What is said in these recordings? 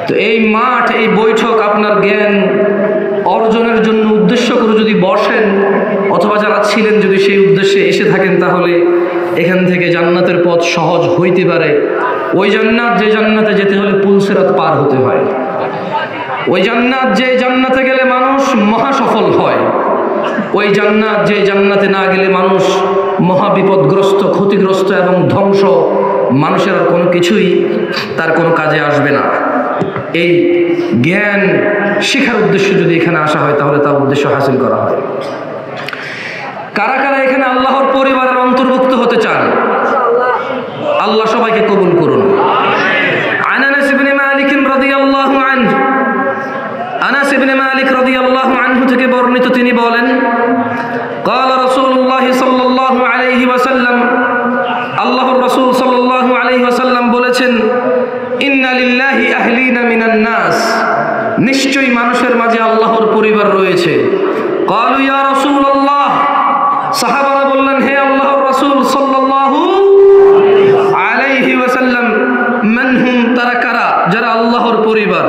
তো এই মাঠ, এই বৈঠক আপনার জ্ঞান অর্জনের জন্য উদ্দেশ্য করে যদি বসেন, অথবা যারা ছিলেন যদি সেই উদ্দেশ্যে এসে থাকেন, তাহলে এখান থেকে জান্নাতের পথ সহজ হইতে পারে। ওই জান্নাত, যে জান্নাতে যেতে হলে পুলসিরাত পার হতে হয়, ওই জান্নাত যে জান্নাতে গেলে মানুষ মহা সফল হয়, ওই জান্নাত যে জান্নাতে না গেলে মানুষ মহা বিপদগ্রস্ত, ক্ষতিগ্রস্ত এবং ধ্বংস, মানুষের আর কোনো কিছুই তার কোনো কাজে আসবে না। এই জ্ঞান শিখার উদ্দেশ্য যদি এখানে আসা হয়, তাহলে তার উদ্দেশ্য হাসিল করা হয়। কারা কারা এখানে আল্লাহর পরিবারের অন্তর্ভুক্ত হতে চান? আল্লাহ সবাইকে কবুল করুন। আনাস ইবনে মালিক রাদিয়াল্লাহু আনহু, আনাস ইবনে মালিক রাদিয়াল্লাহু আনহু থেকে বর্ণিত, তিনি বলেন, قال رسول الله صلى الله عليه وسلم, আল্লাহর রাসূল সাল্লাল্লাহু আলাইহি ওয়াসাল্লাম বলেছেন, ইন্না লিল্লাহি আহলিনা মিনান নাস, নিশ্চয়ই মানুষের মাঝে আল্লাহর পরিবার রয়েছে। ক্বালু ইয়া রাসূলুল্লাহ, সাহাবারা বললেন, হে আল্লাহর রাসূল সাল্লাল্লাহু আলাইহি ওয়াসাল্লাম, মান হুম, তারা কারা যারা আল্লাহর পরিবার?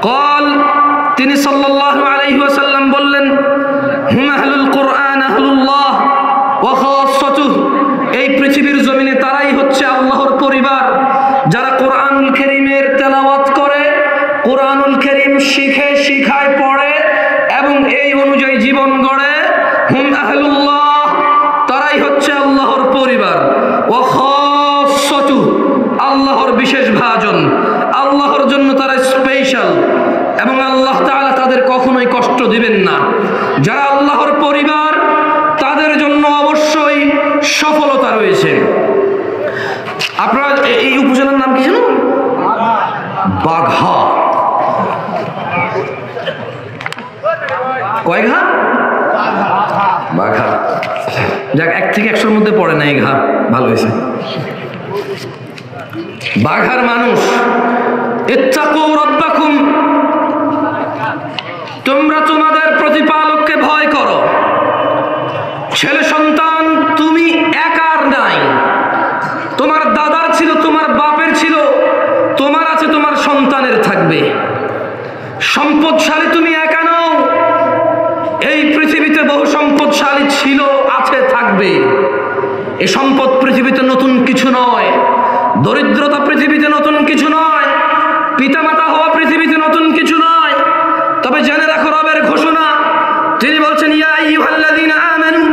ক্বাল, তিনি সাল্লাল্লাহু আলাইহি ওয়াসাল্লাম বললেন, হুম আহলুল কুরআন আহলুল্লাহ ওয়া খাসাতুহু, এই পৃথিবীর জমিনে তারাই হচ্ছে আল্লাহর পরিবার যারা কোরআনুল কারীমের তেলাওয়াত করে, কোরআনুল কারীম শিখে, শিখায়, পড়ে এবং এই অনুযায়ী জীবন গড়ে। হুম আহলুল্লাহ, তারাই হচ্ছে আল্লাহর পরিবার। ওয়া খাসাতুহু, আল্লাহর বিশেষ ভাজন, আল্লাহর জন্য তারা স্পেশাল, এবং আল্লাহ তাআলা তাদের কখনোই কষ্ট দিবেন না। যারা আল্লাহর পরিবার, তাদের জন্য অবশ্যই সফলতা রয়েছে। আপনারা এই উপজেলার নাম কি ছিল? বাঘা। কয় ঘা? বাঘা। যাক, 1 থেকে 100-র মধ্যে পড়ে না এই ঘা, ভালো হয়েছে। বাঘার মানুষ, ইত্তাকু রাব্বাকুম, তোমরা তোমাদের প্রতিপালককে ভয় করো। ছেলে সন্তান তুমি একার নাই, তোমার দাদার ছিল, তোমার বাপের ছিল, তোমার আছে, তোমার সন্তানের থাকবে। সম্পদশালী তুমি একা নও, এই পৃথিবীতে বহু সম্পদশালী ছিল, আছে, থাকবে। এই সম্পদ পৃথিবীতে নতুন কিছু নয়, দরিদ্রতা পৃথিবীতে নতুন কিছু নয়, পিতামাতা হওয়া পৃথিবীতে নতুন কিছু নয়। তবে জেনে রাখো রবের ঘোষণা, তিনি বলছেন, ইয়া আইয়ুহাল্লাযীনা আমানু,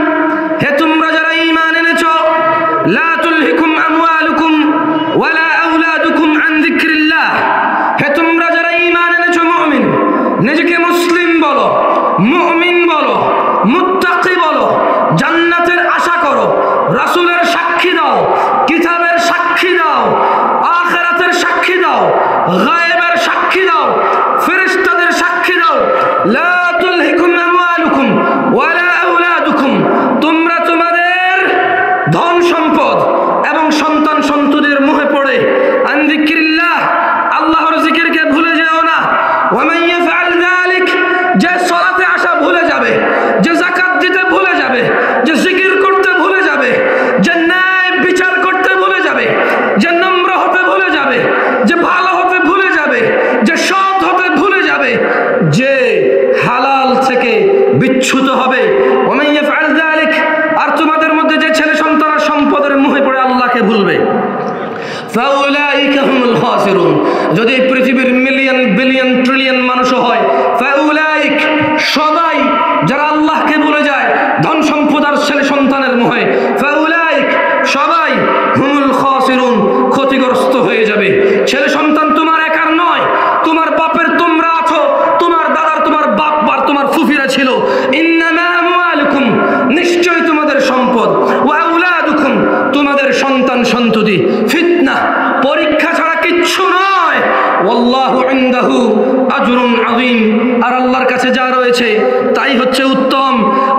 হে তোমরা যারা ঈমান এনেছো, লা তুলহিকুম আমওয়ালুকুম ওয়ালা আওলাদুকুম আন যিকরিল্লাহ, হে তোমরা যারা ঈমান এনেছো, মুমিন, নিজেকে মুসলিম বলো, মুমিন বলো, মুত্তাকি বলো, জান্নাতের আশা করো, রাসূলের সাক্ষী দাও, কিতাবের সাক্ষী দাও, আখিরাতের সাক্ষী দাও, গায়েবের সাক্ষী দাও, ফেরেশতাদের সাক্ষী দাও। লা তুলহিকুম আমওয়ালুকুম ওয়ালা আওলাদুকুম, তোমরা তোমাদের ধন সম্পদ এবং সন্তান সন্ততির মোহে পড়ে আন যিকরিল্লাহ, আল্লাহর জিকিরকে ভুলে যেও না। ওয়া মান ইয়াফআল যালিক, যে সালাতে আসা ভুলে যাবে, যে যাকাত দিতে ভুলে যাবে, যে জিকির করতে ভুলে যাবে, যে ন্যায় বিচার করতে ভুলে যাবে, যে নম্র হতে ভুলে যাবে, যে ভালো হতে ভুলে যাবে, যে সৎ হতে ভুলে যাবে, যে হালাল থেকে বিচ্যুত হবে। ওয়া মান ইয়াফআল যালিক, আর তোমাদের মধ্যে যে ছেলে সন্তান সম্পদের মোহে পড়ে আল্লাহকে ভুলবে, ফাউলাইকা হুমুল খাসিরুন, যদি পৃথিবীর মিলিয়ন বিলিয়ন ট্রিলিয়ন মানুষ হয়, ফাউলাইক, সবাই যারা আল্লাহকে ভুলে যায় ধন সম্পদ আর ছেলে সন্তানের মোহে, ফাউলাইক, সবাই হুমুল খাসিরুন, ক্ষতিগ্রস্ত হয়ে যাবে। ছেলে সন্তান তোমার একার নয়, তোমার বাপের তোমরা আছো, তোমার দাদার, তোমার বাপ আর তোমার ফুফিরা ছিল। ইন্নামা আমওয়ালুকুম, নিশ্চয় তোমাদের সম্পদ, ওয়া আওলাদুকুম, তোমাদের সন্তান সন্ততি, ফিতনা, পরীক্ষা ছাড়া কিচ্ছু নয়। ওয়াল্লাহু ইনদাহু আজরুন আযীম, আর আল্লাহর কাছে যা রয়েছে তাই হচ্ছে উত্তম।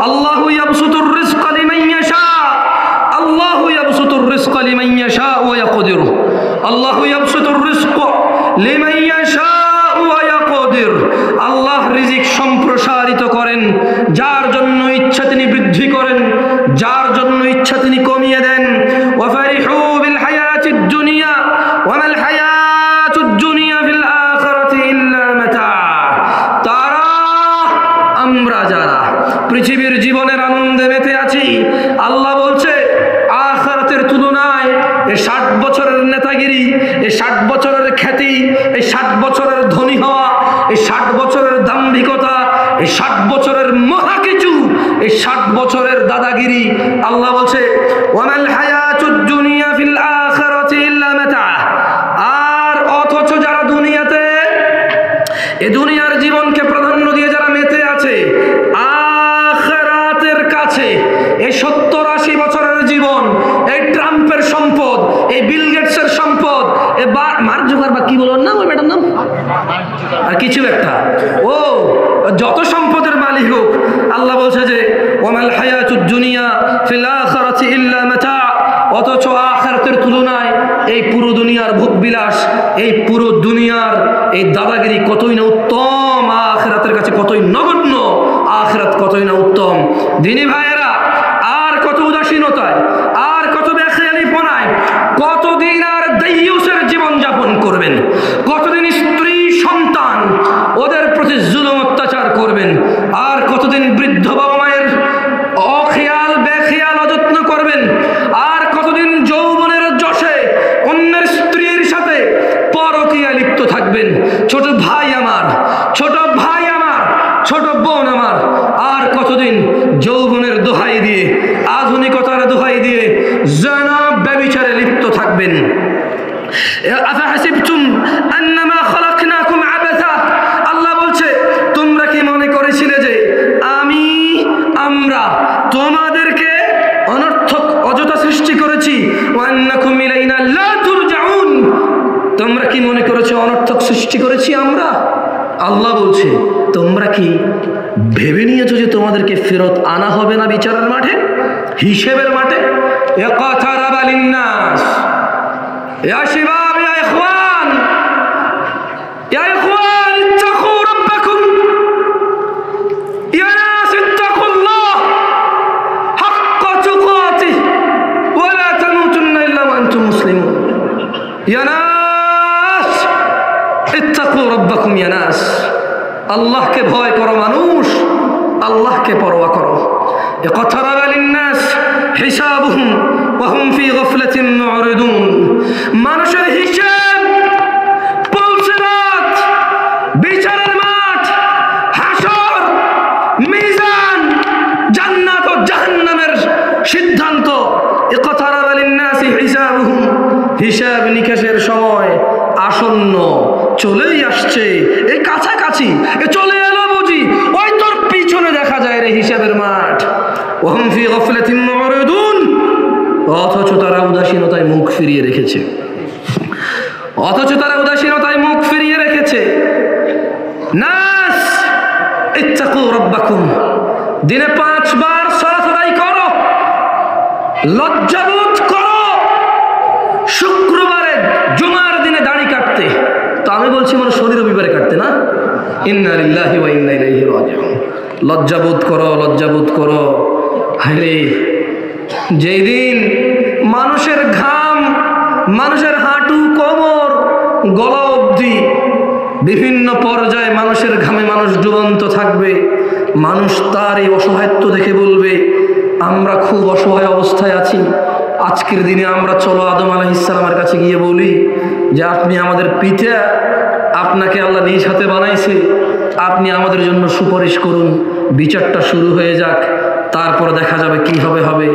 আল্লাহু ইয়াবসুতুর রিজকা লিমান ইয়াশা, আল্লাহু ইয়াবসুতুর রিজকা লিমান ইয়াশা ওয়া ইয়াকদির, আল্লাহু ইয়াবসুতুর রিজকা লিমান ইয়াশা ওয়া ইয়াকদির, আল্লাহ রিজিক সম্প্রসারিত করেন, যার জন্য ইচ্ছা তিনি বৃদ্ধি করেন, যার জন্য ইচ্ছা তিনি কমিয়ে দেন। ওয়া ফারিহু বিল হায়াতিদ দুনিয়া ওয়া মাল হায়াতুদ দুনিয়া ফিল 60 বছরের ধনী হওয়া, এই 60 বছরের দাম্ভিকতা, এই 60 বছরের মহা কিছু, এই 60 বছরের দাদাগিরি। আল্লাহ বলছে ওয়ামাল হায়াতুদ দুনিয়া ফিল আখিরাতি ইল্লা মাতা। আর অথচ যারা দুনিয়াতে এই দুনিয়ার জীবনকে প্রাধান্য দিয়ে যারা মেতে আছে, আখিরাতের কাছে এই 70-80 বছরের জীবন, এই ট্রাম্পের সম্পদ, এই বিল গেটসের সম্পদ, এই মার্ক জুকারবার্গ কি বলুন না ওই ম্যাডাম নাম আর কিছু একটা, ও যত সম্পদের মালিক হোক, আল্লাহ বলছে যে ওয়ামাল হায়াতুদ দুনিয়া ফিল আখিরাতি ইল্লা মাতা। অথচ আখিরাতের তুলনায় এই পুরো দুনিয়ার ভোগবিলাস, এই পুরো দুনিয়ার এই দাদাগিরি কতই না উত্তম, আখিরাতের কাছে কতই নগণ্য, আখিরাত কতই না উত্তম। দিনী ভাইয়েরা, আর কত উদাসীনতায়, আর কত বেখেয়ালিপনায়, কতদিন আর দাইয়ুসের জীবন যাপন করবেন, কতদিন স্ত্রী সন্তান ওদের প্রতি জুলুম অত্যাচার করবেন, আর কতদিন বৃদ্ধ বাবা মায়ের অখেয়াল বেখেয়াল অযত্ন করবেন, আর কতদিন যৌবনের যশে অন্যের স্ত্রীর সাথে পরকীয়া লিপ্ত থাকবেন। ছোট ভাই আমার, ছোট ভাই আমার, ছোট বোন আমার, আর কতদিন যৌবনের দোহাই দিয়ে, আধুনিকতার দোহাই দিয়ে জিনা ব্যভিচারে লিপ্ত থাকবেন। আফাহাসিবতুম আন্নামা খালাকনাকুম আবাসা। আল্লাহ বলছে তোমরা কি মনে করেছিলে যে আমরা তোমাদেরকে অনর্থক অযথা সৃষ্টি করেছি? ওয়ান্নাকুম ইলাইনা লা তুরজাউন। তোমরা কি মনে করেছো অনর্থক সৃষ্টি করেছি আমরা? আল্লাহ বলছে তোমরা কি ভেবে নিয়েছো যে তোমাদেরকে ফেরত আনা হবে না বিচারের মাঠে, হিসেবের মাঠে? ইকাতারাবা লিন্নাস, ইয়া শিবাব, ইয়া ইখওয়ান, ইয়া ইখওয়ান ইত্তাকু রাব্বাকুম, ইয়া নাস ইত্তাকুল্লাহ হাক্কা তুকাতিহি ওয়া লা তামুতুন্না ইল্লা ওয়া আনতুম মুসলিমুন। ইয়া নাস ইত্তাকু রাব্বাকুম, ইয়া নাস, আল্লাহকে ভয় করো মানুষ, আল্লাহকে পরোয়া করো। ইকাতারাবা লিন্নাস হিসাবুহুম ওয়া হুম ফি গাফলাতিন মুরিদুন। মানুষের হিসাব পুলসিরাত, বিচারের মাঠ, হাসর, মিজান, জান্নাত ও জাহান্নামের সিদ্ধান্ত। ইকাতারাবা লিন্নাস হিসাবুহুম, হিসাব নিকাশের সময় আসন্ন, চলেই আসছে, এই কাছাকাছি, এ চলে এলো বুঝি, ওই তোর পিছনে দেখা যায় রে হিসাবের মাঠ। ওয়া হুম ফি গাফলাতিন মুরিদুন। অথচ তারা উদাসীনতায় মুখ ফিরিয়ে রেখেছে, অথচ তারা উদাসীনতায় মুখ ফিরিয়ে রেখেছে। নাস ইত্তাকু রাব্বাকুম, দিনে 5 বার সালাত আদায় করো, লজ্জাবোধ করো। শুক্রবারে জুমার দিনে দাড়ি কাটতে, তো আমি বলছি মানে শনি রবিবারে কাটতে না। ইন্না লিল্লাহি ওয়া ইন্না ইলাইহি রাজিউন। লজ্জাবোধ করো, লজ্জাবোধ করো। হায়রে, যেই দিন মানুষের ঘাম, মানুষের হাঁটু, কোমর, গলা অবধি বিভিন্ন পর্যায়ে মানুষের ঘামে মানুষ ডুবন্ত থাকবে, মানুষ তার এই অসহায়ত্ব দেখে বলবে আমরা খুব অসহায় অবস্থায় আছি। আজকের দিনে আমরা চলো আদম আলাইহিস সালামের কাছে গিয়ে বলি যে আপনি আমাদের পিতা, আপনাকে আল্লাহ নিজ হাতে বানাইছে, আপনি আমাদের জন্য সুপারিশ করুন, বিচারটা শুরু হয়ে যাক, তারপর দেখা যাবে কি হবে হবে।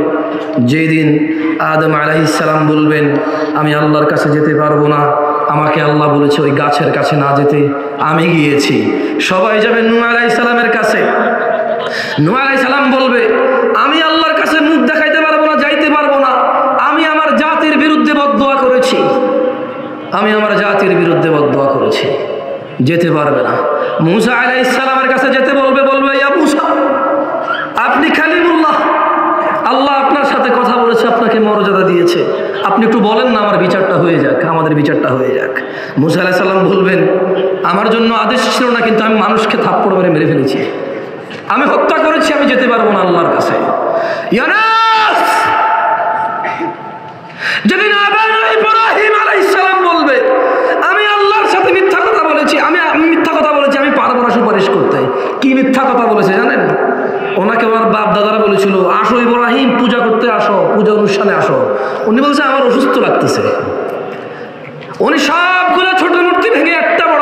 যেই দিন আদম আলাইহিস সালাম বলবেন আমি আল্লাহর কাছে যেতে পারবো না, আমাকে আল্লাহ বলেছে ওই গাছের কাছে না যেতে, আমি গিয়েছি। সবাই যাবে নূহ আলাইহিস সালামের কাছে। নূহ আলাইহিস সালাম বলবে আমি আল্লাহর কাছে মুখ দেখাইতে পারবো না, যাইতে পারবো না, আমি আমার জাতির বিরুদ্ধে বদদোয়া করেছি, আমি আমার জাতির বিরুদ্ধে বদদোয়া করেছি, যেতে পারবে না। মূসা আলাইহিস সালামের কাছে যেতে বলবে, বলবে ইয়া মূসা আপনি কালিমুল্লাহ, আল্লাহ আপনার সাথে কথা বলেছে, আপনাকে মর্যাদা দিয়েছে, আপনি একটু বলেন না আমার বিচারটা হয়ে যাক, আমাদের বিচারটা হয়ে যাক। মূসা আলাইহিস সালাম বলবেন আমার জন্য আদেশ ছিল না, কিন্তু আমি মানুষকে থাপ্পড় মেরে ফেলেছি, আমি হত্যা করেছি, আমি যেতে পারবো না আল্লাহর কাছে। ইয়া নাস, যেদিন ইব্রাহিম আলাইহিস সালাম বলবে আমি আল্লাহর সাথে মিথ্যা কথা বলেছি, আমি মিথ্যা কথা বলেছি, আমি পারবো না সুপারিশ করতে। কি মিথ্যা কথা বলেছে জানেন? ওনাকে ওনার বাপ দাদারা বলেছিল আসো ইব্রাহিম পূজা করতে আসো, পূজা অনুষ্ঠানে আসো। উনি বলছে আমার অসুস্থ লাগতেছে। উনি সবগুলো ছোট মূর্তি ভেঙে একটা বড়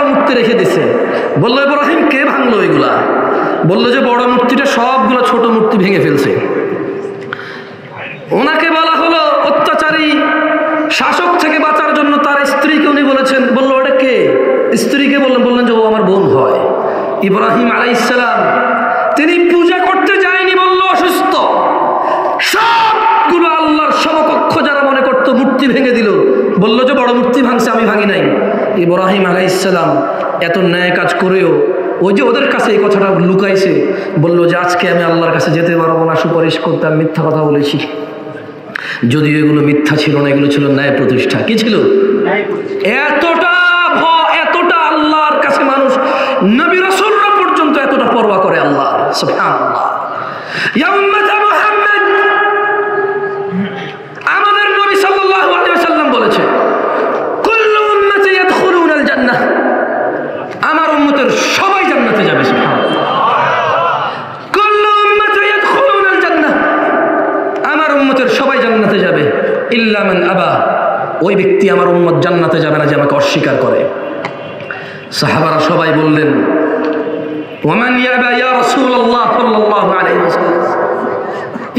বললো যে বড় মূর্তিটা সবগুলো ছোট মূর্তি ভেঙে ফেলছে। ওনাকে বলা হলো অত্যাচারী শাসক থেকে বাঁচার জন্য তার স্ত্রীকে উনি বলেছেন, বললো ওটা কে? স্ত্রীকে বললেন যে ও আমার বোন হয়। ইব্রাহিম আলাইহিস সালাম তিনি পূজা করতে যায়নি, বলল অসুস্থ। সবগুলো আল্লাহর সমকক্ষ যারা মনে করতো মূর্তি ভেঙে দিল, বললো যে বড় মূর্তি ভাঙছে, আমি ভাঙি নাই। ইব্রাহিম আলাইহিস সালাম এত ন্যায় কাজ করেও ওই যে ওদের কাছে এই কথাটা লুকাইছে, বললো যে আজকে আমি আল্লাহর কাছে যেতে পারবো না, সুপারিশ করতে আমি মিথ্যা কথা বলেছি। যদিও এগুলো মিথ্যা ছিল না, এগুলো ছিল ন্যায় প্রতিষ্ঠা। কি ছিল? এতটা আল্লাহর কাছে মানুষ, নবী রাসূলরা পর্যন্ত এতটা পরোয়া করে আল্লাহ। সুবহানাল্লাহ। ইয়া উম্মত মুহাম্মদ, আমাদের নবী সাল্লাল্লাহু আলাইহি ওয়াসাল্লাম বলেছে কুল্লু উম্মতি ইয়াদখুলুনাল জান্নাহ, আমার উম্মতের সবাই জান্নাতে যাবে। সুবহানাল্লাহ। কুল্লু উম্মতি ইয়াদখুলুনাল জান্নাহ, আমার উম্মতের সবাই জান্নাতে যাবে, ইল্লা মান আবা, ওই ব্যক্তি আমার উম্মত জান্নাতে যাবে না যে আমাকে অস্বীকার করে। সাহাবারা সবাই বললেন ওয়ামান ইয়াবা ইয়া রাসূলুল্লাহ সাল্লাল্লাহু আলাইহি ওয়াসাল্লাম,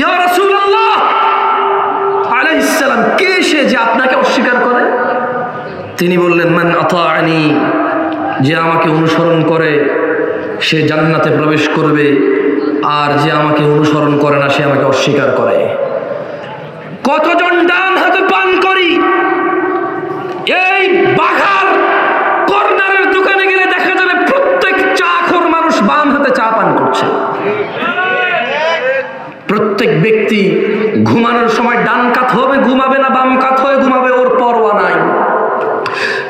ইয়া রাসূলুল্লাহ আলাইহিস সালাম, কে সে যে আপনাকে অস্বীকার করে? তিনি বললেন মান আতাআনি, যে আমাকে অনুসরণ করে সে জান্নাতে প্রবেশ করবে, আর যে আমাকে অনুসরণ করে না সে আমাকে অস্বীকার করে। কতজন ডান হাতে পান করি, এই বাঘার কর্নারের দোকানে গেলে দেখা যাবে প্রত্যেক চাখোর মানুষ বাম হাতে চা পান করছে। প্রত্যেক ব্যক্তি ঘুমানোর সময় ডান কাত হবে ঘুমাবে না বাম কাত হয়ে ঘুমাবে, ওর পরোয়া নাই।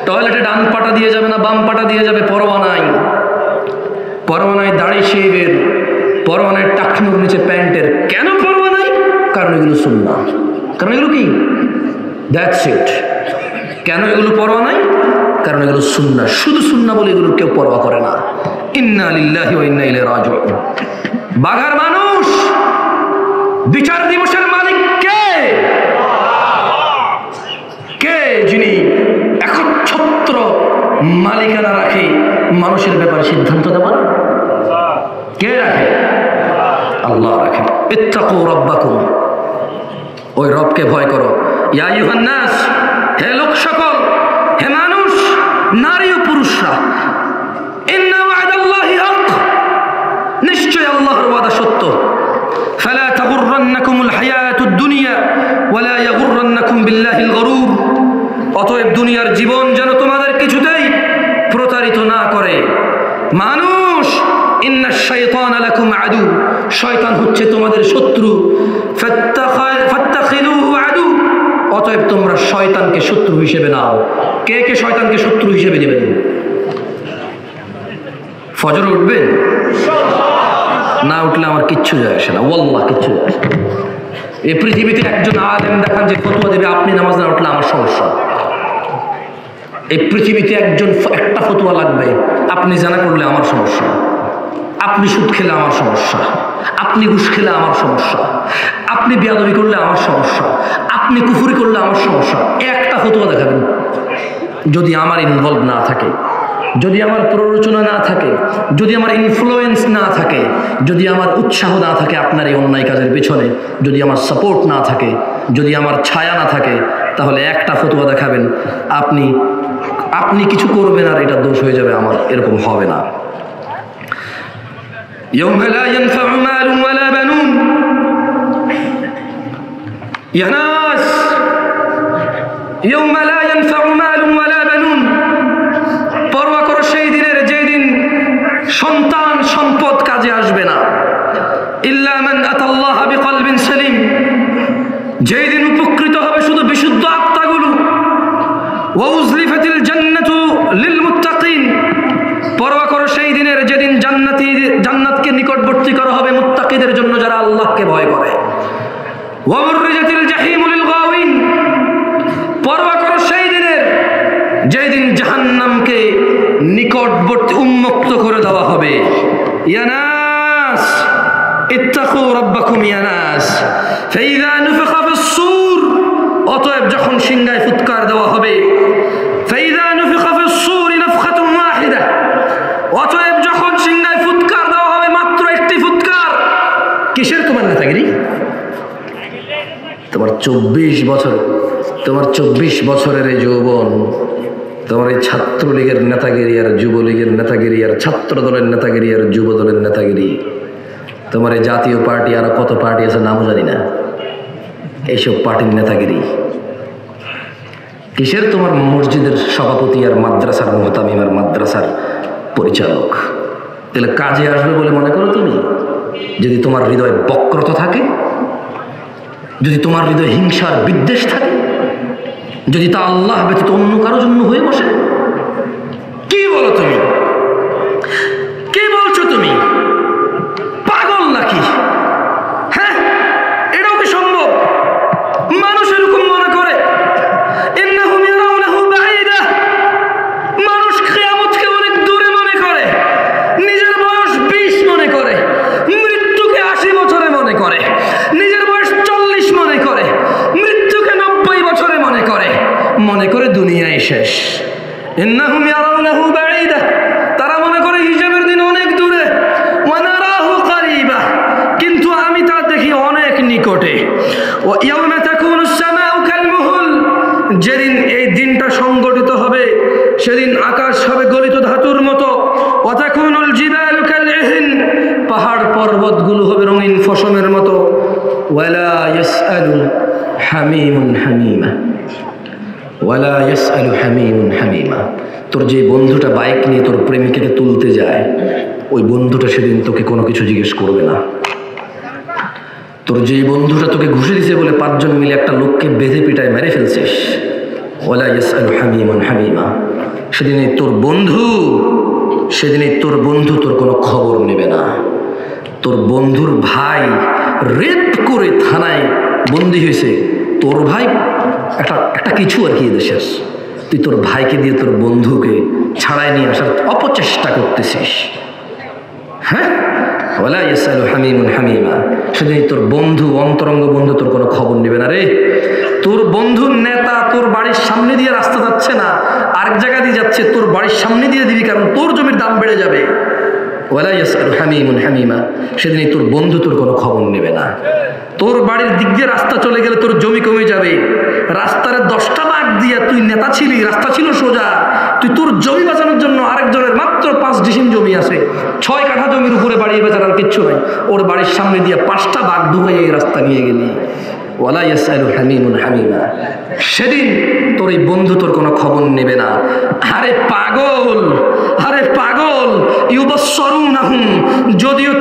টয়লেটে ডান পাটা দিয়ে যাবে না বাম পাটা দিয়ে যাবে, পরোয়া নাই। পরোয়া নাই দাড়ি শেভের, পরোয়া নাই টাকনুর নিচে প্যান্টের। কেন পরোয়া নাই? কারণ এগুলো সুন্নাহ। কারণ এগুলো কি? That's it. কেন এগুলো পরোয়া নাই? কারণ এগুলো সুন্নাহ। শুধু সুন্নাহ বলে এগুলো কেউ পরোয়া করে না। ইন্না লিল্লাহি ওয়া ইন্না ইলাইহি রাজিউন। বাঘার মানুষ, বিচার দিবসের মালিক কে? কে যিনি একচ্ছত্র মালিকানা রাখে মানুষের ব্যাপারে সিদ্ধান্ত দেওয়ার? কে রাখে? আল্লাহ রাখে। ইত্তাকু রাব্বাকুম, ওই রবকে ভয় করো। ইয়া আইয়ুহান নাস, হে লোক সকল, হে মানুষ, নারী ও পুরুষরা, ইন্না ওয়াদাল্লাহি হক, নিশ্চয় আল্লাহর ওয়াদা সত্য। ফালা তাগুররান্নাকুমুল হায়াতুদ দুনিয়া ওয়ালা ইয়াগুররান্নাকুম বিল্লাহিল গরুর, অতএব দুনিয়ার জীবন যেন তোমাদের কিছুতেই প্রতারিত না করে। মানুষ, ইন্নাশ শাইতানা লাকুম আদু, শয়তান হচ্ছে তোমাদের শত্রু। ফাত্তাখিযুহু আদু, অতএব তোমরা শয়তানকে শত্রু হিসেবে নাও। কে কে শয়তানকে শত্রু হিসেবে নেবেন? ফজর উঠবেন? না উঠলে আমার কিচ্ছু যায় আসে না, ওয়াল্লাহ কিচ্ছু যায় আসে না। এই পৃথিবীতে একজন আলেম দেখান যে ফতোয়া দেবে আপনি নামাজ না উঠলে আমার সমস্যা। এই পৃথিবীতে একটা ফতোয়া লাগবে, আপনি জানা করলে আমার সমস্যা, আপনি সুদ খেলে আমার সমস্যা, আপনি ঘুষ খেলে আমার সমস্যা, আপনি বেয়াদবি করলে আমার সমস্যা, আপনি কুফরি করলে আমার সমস্যা। একটা ফতোয়া দেখাবেন। যদি আমার ইনভলভ না থাকে, যদি আমার প্ররোচনা না থাকে, যদি আমার ইনফ্লুয়েন্স না থাকে, যদি আমার উৎসাহ না থাকে আপনার এই অন্যায় কাজের পেছনে, যদি আমার সাপোর্ট না থাকে, যদি আমার ছায়া না থাকে, তাহলে একটা ফতোয়া দেখাবেন, আপনি কিছু করবেন আর এটা দোষ হয়ে যাবে আমার। এরকম হবে না। يوم لا ينفع مال ولا بنون يا ناس يوم لا ينفع مال ولا بنون, পরোয়া করো সেই দিনের যেদিন সন্তান সম্পদ কাজে আসবে না। ইল্লা মান আতাল্লাহা বিকলবিন সালিম, যেই দিন উপকৃত হবে শুধু বিশুদ্ধ আত্মাগুলো। ওয়া উজলিফাতিল জান্নাতু লিল মুত্তাকিন, পরোয়া করো সেই দিনের যেদিন জান্নাতকে নিকটবর্তী করা হবে মুত্তাকিদের জন্য, যারা আল্লাহকে ভয় করে। ওয়া বুররিজাতিল জাহিমু লিল গাওয়িন, পরোয়া করো সেই দিনের যেই দিন জাহান্নামকে নিকটবর্তী উন্মুক্ত করে দেওয়া হবে। ইয়া নাস ইত্তাকু রাব্বাকুম ইয়া নাস ফাইযা নুফিখা ফিস-সূর, অতএব যখন সিংহায় ফুৎকার দেওয়া হবে, ফাইযা নুফিখা ফিস-সূর নাফখাতুন ওয়াহিদা, অতএব যখন সিংহায় ফুৎকার দেওয়া হবে মাত্র তোমার 24 বছরের এই যৌবন, তোমার এই ছাত্রলীগের নেতাগিরি আর যুবলীগের নেতাগিরি আর ছাত্র দলের নেতাগিরি আর যুব দলের নেতাগিরি, তোমার এই জাতীয় পার্টি আর কত পার্টি আছে নামও জানি না, এইসব পার্টির নেতাগিরি কিসের? তোমার মসজিদের সভাপতি আর মাদ্রাসার মুহতামিম আর মাদ্রাসার পরিচালক। তাহলে কাজে আসবে বলে মনে করো তুমি? যদি তোমার হৃদয়ে বক্রতা থাকে, যদি তোমার হৃদয়ে হিংসার বিদ্বেষ থাকে, যদি তা আল্লাহ ব্যতীত অন্য কারোর জন্য হয়ে বসে, কি বলো তুমি? কি বলছো তুমি? পাগল নাকি? হ্যাঁ, এটাও কি সম্ভব? মানুষ এরকম মনে করে ইন্নাহুম ইয়ারাউনাহু বাঈদা, মানুষ কিয়ামতকে অনেক দূরে মনে করে, নিজের বয়স 20 মনে করে, মৃত্যুকে 80 বছরে মনে করে, নিজের বয়স 40 মনে করে, মৃত্যুকে 90 বছরে মনে করে দুনিয়ায় শেষ। ইন্নাহুম ইয়ারাউনাহু বাঈদা, তারা মনে করে হিসাবের দিন অনেক দূরে, ওয়া নারাহু কারীবা, কিন্তু আমি তা দেখি অনেক নিকটে। ওয়া ইয়াওমা তাকুনুস সামাউ কালমুহুল, যেদিন এই দিনটা সংগঠিত হবে সেদিন আকাশ হবে গলিত ধাতুর মতো। ওয়া তাকুনুল জিবালু কালইহন, পাহাড় পর্বতগুলো হবে রঙিন ফসমের মতো। ওয়ালা ইয়াসআলু হামিমুন হামিমা, ওয়ালা ইয়াসআলু হামিমুন হামিমা, তোর যে বন্ধুটা বাইক নিয়ে তোর প্রেমিকাকে তুলতে যায়, ওই বন্ধুটা সেদিন তোকে কোনো কিছু জিজ্ঞেস করবে না। তোর যে বন্ধুটা তোকে ঘুষে দিছে বলে 5 জন মিলে একটা লোককে বেঁধে পিটায় মেরে ফেলছিস, ওয়ালা ইয়াসআলু হামিমুন হামিমা, সেদিনে তোর বন্ধু তোর কোনো খবর নেবে না। তোর বন্ধুর ভাই রেপ করে থানায় বন্দী হয়েছে, তোর ভাই একটা কিছু আর কি দেশের, তুই তোর ভাইকে দিয়ে তোর বন্ধুকে ছাড়াই নিয়ে আসার অপচেষ্টা করতেছিস। হ্যাঁ, ওয়ালা ইয়াসআলু হামিমুন হামিমা, সেদিন তোর বন্ধু, অন্তরঙ্গ বন্ধু তোর কোনো খবর নেবে না রে। তোর বন্ধুর নেতা তোর বাড়ির সামনে দিয়ে রাস্তা যাচ্ছে না, আরেক জায়গা দিয়ে যাচ্ছে, তোর বাড়ির সামনে দিয়ে দিবি, কারণ তোর জমির দাম বেড়ে যাবে। ওয়ালা ইয়াসআলু হামিমুন হামিমা, সেদিন তোর বন্ধু তোর কোনো খবর নেবে না। তোর বাড়ির দিক দিয়ে রাস্তা চলে গেলে তোর জমি কমে যাবে, রাস্তার 10টা ভাগ দিয়ে তুই নেতা ছিলি, রাস্তা ছিল সোজা, তুই তোর জমি বাঁচানোর জন্য আরেকজনের মাত্র 5 ডিসিম জমি আছে, 6 কাঠা জমির উপরে বাড়িয়ে বেচার আর কিচ্ছু নাই, ওর বাড়ির সামনে দিয়ে 5টা ভাগ ঢুকে এই রাস্তা নিয়ে গেলি। ওয়ালা ইয়াসআলু হামিমুন হামিমা, সেদিন তোর এই বন্ধু তোর কোনো খবর নেবে না। আরে পাগল, ইউবাসসিরুনাহুম, যদিও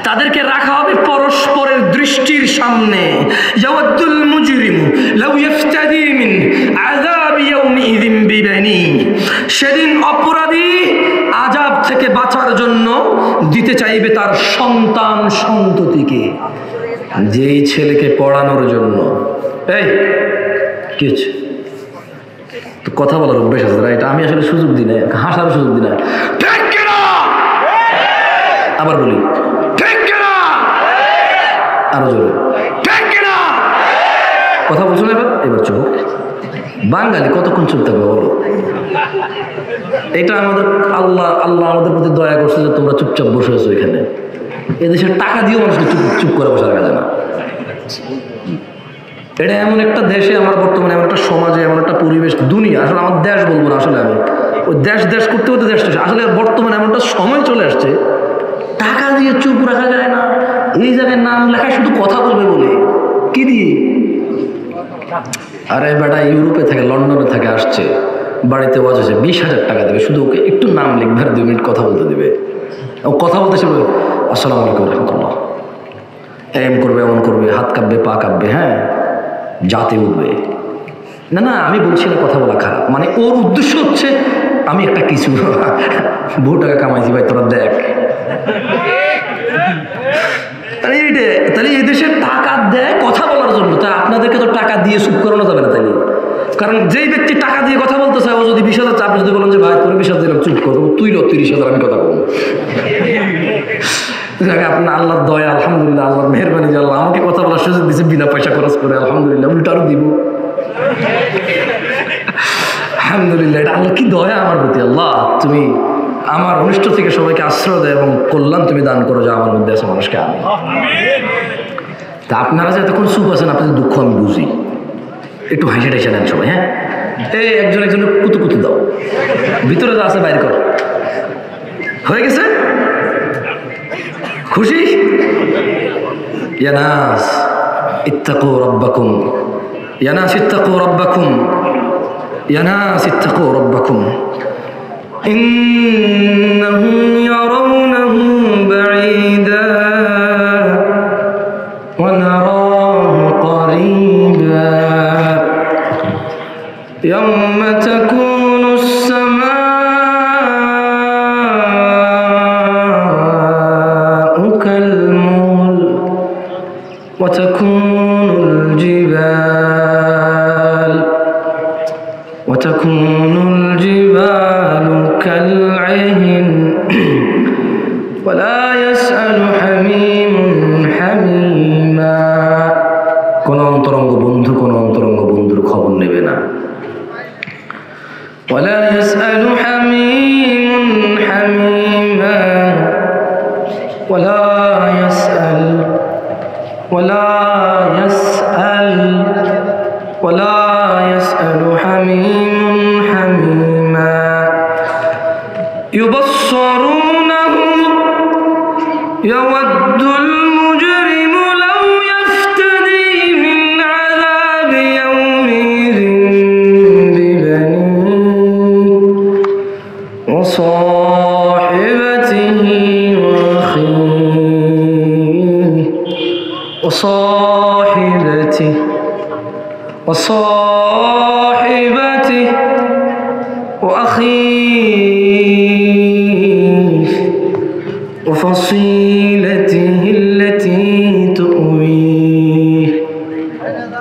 তাদেরকে রাখা হবে পরস্পরের দৃষ্টির সামনে। ইয়াওয়াদ্দুল মুজরিমু লাউ ইফতাদি মিন আযাব ইয়াউমিযিন বিবানি, সেদিন অপরাধী আযাব থেকে বাঁচার জন্য দিতে চাইবে তার সন্তান সন্ততিকে। যেই ছেলেকে পড়ানোর জন্য, এই কি হচ্ছে? তো কথা বলার অভ্যেস আছে, এটা আমি আসলে সুযোগ দিই না, হাসার সুযোগ দিই না। ঠিক কিনা? আবার বলি, ঠিক কিনা? আরো জোরে, ঠিক কিনা? কথা বলছো না? এবার চুপ। বাঙালি কতক্ষণ চুপ থাকবে বলো? এটা আমাদের আল্লাহ আমাদের প্রতি দয়া করছে যে তোমরা চুপচাপ বসে আছো এখানে। এদেশের টাকা দিয়েও মানুষকে চুপ করে বসা রাখা যায় না। এটা এমন একটা দেশে, আমার বর্তমানে এমন একটা সমাজে, এমন একটা পরিবেশ, দুনিয়া, আসলে আমার দেশ বলবো না, আসলে আমি ওই দেশ করতে দেশটা আসলে বর্তমানে এমন একটা সময় চলে আসছে, টাকা দিয়ে চুপ রাখা যায় না। এই জায়গায় নাম লেখায় শুধু কথা বলবে বলে, কি দিয়ে? আরে বেটা ইউরোপে থাকে, লন্ডনে থাকে, আসছে, বাড়িতে ওয়াজ আছে, 20,000 টাকা দেবে, শুধু ওকে একটু নাম লিখবে আর 2 মিনিট কথা বলতে দেবে। ও কথা বলতে সে আসসালামু আলাইকুম রাহমাতুল্লাহ, এম করবে, এমন করবে, হাত কাঁপবে, পা কাঁপবে, হ্যাঁ, জাতে উঠবে। না আমি বলছি না কথা বলা খারাপ, মানে ওর উদ্দেশ্য হচ্ছে আমি একটা কিছু বহু টাকা কামাইছি ভাই, তোরা দেখ। তাহলে এই দেশে টাকা দেয় কথা বলার জন্য, তা আপনাদেরকে তো টাকা দিয়ে চুপ করানো যাবে না তাইলে। কারণ যেই ব্যক্তি টাকা দিয়ে কথা বলতে চায়, ও যদি 20,000 চাপ, যদি বলেন যে ভাই তোর 20,000 দিলাম, চুপ করবো, তুই 30,000 আমি কথা বলবো। আপনার আল্লাহর দয়া, আলহামদুলিল্লাহ, আল্লাহর মেহরবানি যে আল্লাহ আমাকে কথা বলার সুযোগ দিচ্ছে বিনা পয়সা খরচ করে, আলহামদুলিল্লাহ, উল্টা আরো দিব। আলহামদুলিল্লাহ, এটা আল্লাহ কি দয়া আমার প্রতি। আল্লাহ তুমি আমার অনিষ্ট থেকে সবাইকে আশ্রয় দেয় এবং কল্যাণ তুমি দান করো, যা আমার মধ্যে আছে মানুষকে। আমি তা আপনারা যে এতক্ষণ চুপ আছেন, আপনাদের দুঃখ আমি বুঝি, একটু হাসি টাইসে নেন সবাই। হ্যাঁ, এই একজনের কুতু কুতু দাও, ভিতরে যা আছে বাইর কর। হয়ে গেছে? খুশি? ইয়া নাস ইত্তাকু রাব্বাকুম, ইয়া নাস ইত্তাকু রাব্বাকুম, ইয়া নাস ইত্তাকু রাব্বাকুম ইন্নাহুম ইয়ারাউনাহু বাঈদা ওয়া নারাহু করিবা ইয়াওমা তাকুনুস সামাউ কাল-মুহল ওয়া তাকুনুল জিবাল وتكون الجبال كالعهن ولا يسأل حميم حميما। কোন অন্তরঙ্গ বন্ধুর খবর নেবে না। ولا يسأل حميم حميما ولا يسأل حميم حميما يبصرونهم يود المجرم لو يفتدي من عذاب يومئذ ببنيه وصاحبته وصاحبته وأخيه وفصيلته التي تؤويه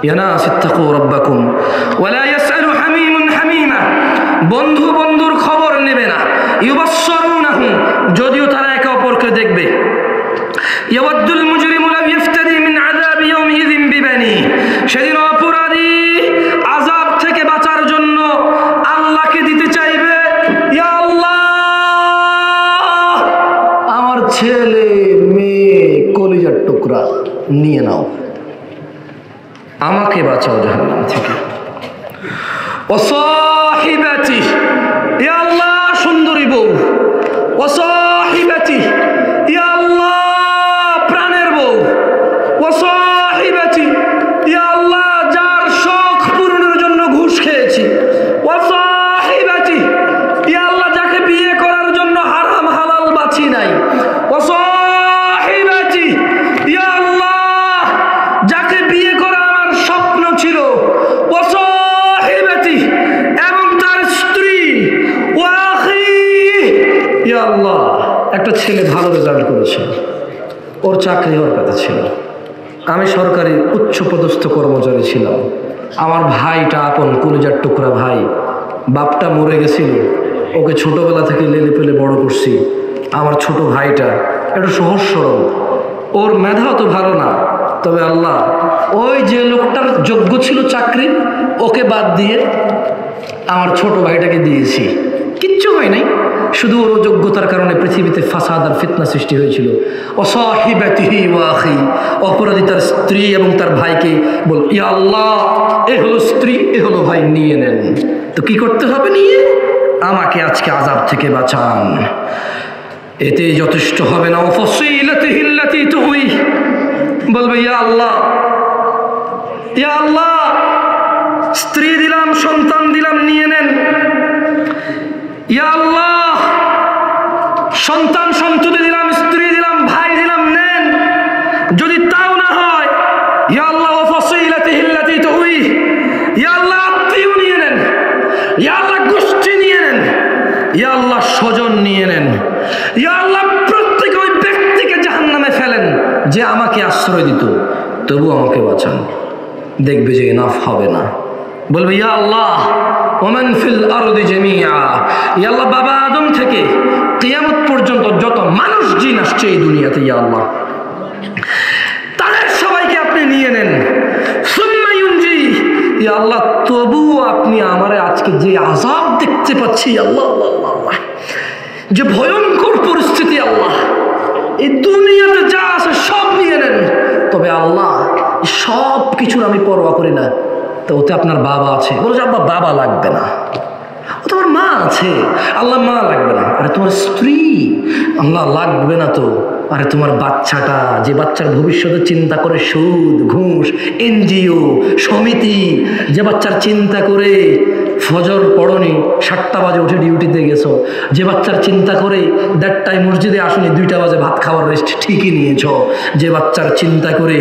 يا ناس اتقوا ربكم ولا يسأل حميم حميما। বন্ধুর খবর নেবে না। ইউবাসসিরুনাহুম, যদিও তারা একে অপরকে দেখবে। ইয়াওয়াদ্দুল মুজরিমু লাম ইফতাদি মিন আযাবি ইয়াওমিযিন বিবানি, সেদিন অপরাধী আযাব থেকে বাঁচার জন্য আল্লাহকে দিতে চাইবে, ইয়া আল্লাহ আমার ছেলে মেয়ে কলিজার টুকরা নিয়ে নাও, আমাকে বাঁচাও জাহান্নাম থেকে। ওয়াসাহিবাতি, ইয়া আল্লাহ সুন্দরী বউ, ওয়াসাহিবাতি, ইয়া আল্লাহ প্রাণের বউ, ওয়াসাহিবাতি, ইয়া আল্লাহ যার শখ পূরণের জন্য ঘুষ খেয়েছি, ওয়াসাহিবাতি, ইয়া আল্লাহ যাকে বিয়ে করার জন্য হারাম হালাল বাছি নাই, ওয়াসাহিবাতি, ইয়া আল্লাহ যাকে বিয়ে করা আমার স্বপ্ন ছিল, ওয়াসাহিবাতি এবং তার স্ত্রী, ওয়াখি, ইয়া আল্লাহ একটা ছেলে ভালো রেজাল্ট করেছে, ওর চাকরি হওয়ার কথা ছিল, আমি সরকারি উচ্চ পদস্থ কর্মচারী ছিলাম, আমার ভাইটা আপন কলিজার টুকরা ভাই, বাপটা মরে গেছিল, ওকে ছোটবেলা থেকে লেলে পেলে বড় করছি, আমার ছোট ভাইটা একটু সহজ সরল, ওর মেধাও তো ভালো না, তবে আল্লাহ ওই যে লোকটার যোগ্য ছিল চাকরি ওকে বাদ দিয়ে আমার ছোট ভাইটাকে দিয়েছি, কিচ্ছু হয় নাই, শুধু ওর যোগ্যতার কারণে পৃথিবীতে ফাসাদ আর ফিতনা সৃষ্টি হয়েছিল। ওয়াসাহিবাতিহি ওয়া আখি, অপরাধী তার স্ত্রী এবং তার ভাইকে বল, ইয়া আল্লাহ এ হলো স্ত্রী, এ হলো ভাই, নিয়ে নেন। তো কি করতে হবে? নিয়ে আমাকে আজকে আযাব থেকে বাঁচান, এতে যথেষ্ট হবে না। ওয়াফসিলাতিহি আল্লাতী তুই, বলবে ইয়া আল্লাহ, ইয়া আল্লাহ স্ত্রী দিলাম, সন্তান দিলাম, নিয়ে নেন। ইয়া আল্লাহ সন্তান সন্ততি দিলাম, স্ত্রী দিলাম, ভাই দিলাম, নেন। যদি তাও না হয়, ইয়া আল্লাহ ওয়াফসিলাতিহি আল্লাতী তুই, ইয়া আল্লাহ আত্মীয় নিয়ে নেন, ইয়া আল্লাহ গোষ্ঠী নিয়ে নেন, ইয়া আল্লাহ স্বজন নিয়ে নেন, ইয়া আল্লাহ প্রত্যেক ওই ব্যক্তিকে জাহান্নামে ফেলেন যে আমাকে আশ্রয় দিত, তবু আমাকে বাঁচান। দেখবে যে ইনাফ হবে না, বলবে ইয়া আল্লাহ ওমান ফিল আরদি জামিআ, ইয়া আল্লাহ বাবা আদম থেকে কিয়ামত পর্যন্ত যত মানুষ জিন আসছে এই দুনিয়াতে, ইয়া আল্লাহ তাদের সবাইকে আপনি নিয়ে নেন। সুম্মা ইউনজি, ইয়া আল্লাহ তবুও আপনি আমারে আজকে যে আযাব দেখতে পাচ্ছি, আল্লাহ আল্লাহ আল্লাহ যে ভয়ঙ্কর পরিস্থিতি, আল্লাহ এই দুনিয়াতে যা আছে সব নিয়ে নেন, তবে আল্লাহ সব কিছুর আমি পরোয়া করি না, তো ওতে আপনার বাবা আছে। বলো যে আব্বা বাবা লাগবে না, ও তোমার মা আছে। আল্লাহ মা লাগবে না। আরে তোমার স্ত্রী, আল্লাহ লাগবে না তো। আরে তোমার বাচ্চাটা, যে বাচ্চার ভবিষ্যতে চিন্তা করে সুদ ঘুষ এনজিও সমিতি, যে বাচ্চার চিন্তা করে ফজর পড়নি 7টা বাজে উঠে ডিউটিতে গেছো, যে বাচ্চার চিন্তা করে 1:30টায় মসজিদে আসনি 2টা বাজে ভাত খাওয়ার রেস্ট ঠিকই নিয়েছ, যে বাচ্চার চিন্তা করে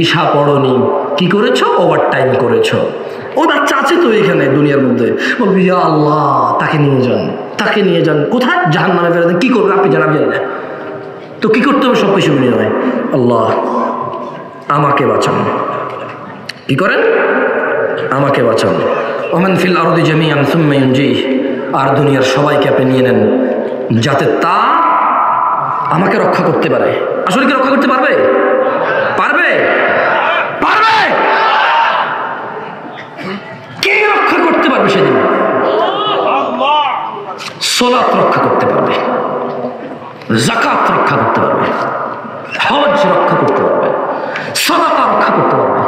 ঈশা পড়নি কি করেছো, ওভার টাইম করেছো, ও বাচ্চা আছে তো এখানে দুনিয়ার মধ্যে। বলবি ইয়া আল্লাহ তাকে নিয়ে যান, তাকে নিয়ে যান কোথায়, জাহান্নামে ফেলে দেন। কি করবেন আপনি জানাবেন জানি না, তো কি করতে হবে? সব কিছু মিলিয়ে নয়, আল্লাহ আমাকে বাঁচান। কি করেন? আমাকে বাঁচান। ওমান ফিল আরদি জামিআন সুম্মা ইউনজিহ, আর দুনিয়ার সবাইকে আপনি নিয়ে নেন যাতে তা আমাকে রক্ষা করতে পারে। আসলে কি রক্ষা করতে পারবে? পারবে? পারবে? কে রক্ষা করতে পারবে সেদিন? সালাত রক্ষা করতে পারবে, যাকাত রক্ষা করতে পারবে, হজ রক্ষা করতে পারবে, সাদাকা রক্ষা করতে পারবে,